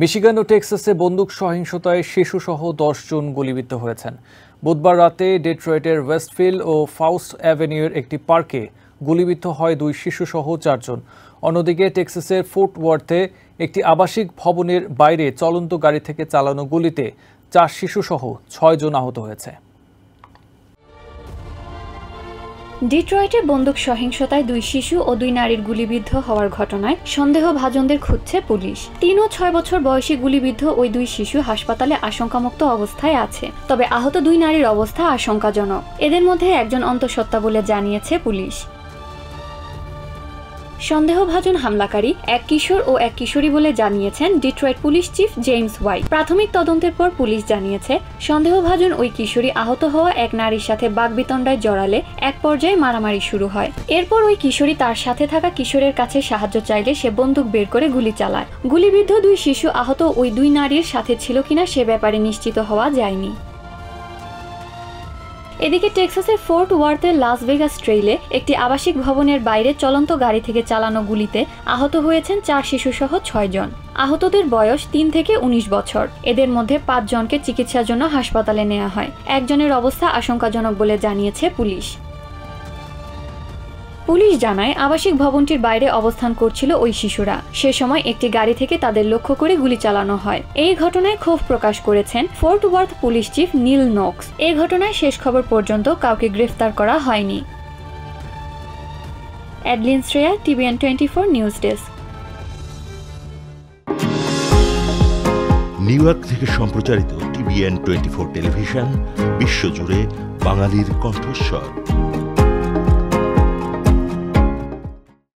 Michigan ও টেক্সাসে বন্দুক সহিংসতায় শিশুসহ 10 জন গুলিবিদ্ধ হয়েছেন। বুধবার রাতে ডেট্রয়েটের ওয়েস্টফিল্ড ও ফাউস্ট অ্যাভিনিউর একটি পার্কে গুলিবিদ্ধ হয় 2 শিশুসহ 4 জন। অন্যদিকে টেক্সাসের ফোর্ট ওয়ার্থে একটি আবাসিক ভবনের বাইরে চলন্ত গাড়ি থেকে চালানো গুলিতে 4 শিশুসহ 6 জন আহত হয়েছে। ডিট্রয়েটে বন্দুক সহিংসতায় 2 শিশু ও 2 নারীর গুলিবিদ্ধ হওয়ার ঘটনায় সন্দেহভাজনদের খুঁজছে পুলিশ। 3 ও 6 বছর বয়সী গুলিবিদ্ধ ওই 2 শিশু হাসপাতালে আশঙ্কামুক্ত অবস্থায় আছে, তবে আহত 2 নারীর অবস্থা আশঙ্কাজনক। এদের মধ্যে একজন অন্তঃসত্ত্বা বলে জানিয়েছে পুলিশ। সন্দেহভাজন হামলাকারী এক কিশোর ও এক কিশোরী বলে জানিয়েছেন Detroit police chief James white. প্রাথমিক তদন্তের পর পুলিশ জানিয়েছে সন্দেহভাজন ওই কিশোরী আহত হওয়া এক নারীর সাথে বাকবিতণ্ডায় জড়ালে এক পর্যায়ে মারামারি শুরু হয়। এরপর ওই কিশোরী তার সাথে থাকা কিশোরের কাছে সাহায্য চাইলে সে বন্দুক বের করে গুলি চালায়। গুলিবিদ্ধ 2 শিশু আহত ওই 2 নারীর সাথে ছিল কিনা সে ব্যাপারে নিশ্চিত হওয়া যায়নি। এদিকে টেক্সাসের ফোর্ট ওয়ার্থের লাস ভেগাস ট্রেইলে একটি আবাসিক ভবনের বাইরে চলন্ত গাড়ি থেকে চালানো গুলিতে আহত হয়েছেন 4 শিশুসহ 6 জন। আহতদের বয়স 3 থেকে 19 বছর। এদের মধ্যে 5 জনকে চিকিৎসার জন্য হাসপাতালে নেওয়া হয়। একজনের অবস্থা আশঙ্কাজনক বলে জানিয়েছে পুলিশ। পুলিশ জানায় আবাসিক ভবনটির বাইরে অবস্থান করছিল ওই শিশুরা। সে সময় একটি গাড়ি থেকে তাদের লক্ষ্য করে গুলি চালানো হয়। এই ঘটনায় ক্ষোভ প্রকাশ করেছেন ফোর্ট ওয়ার্থ পুলিশ চিফ নিল নোক্স। এই ঘটনায় শেষ খবর পর্যন্ত কাউকে গ্রেফতার করা হয়নি। Adeline Shreya, TVN 24 news desk. New York থেকে সম্প্রচারিত TVN 24 টেলিভিশন বিশ্বজুড়ে বাঙালির কণ্ঠস্বর।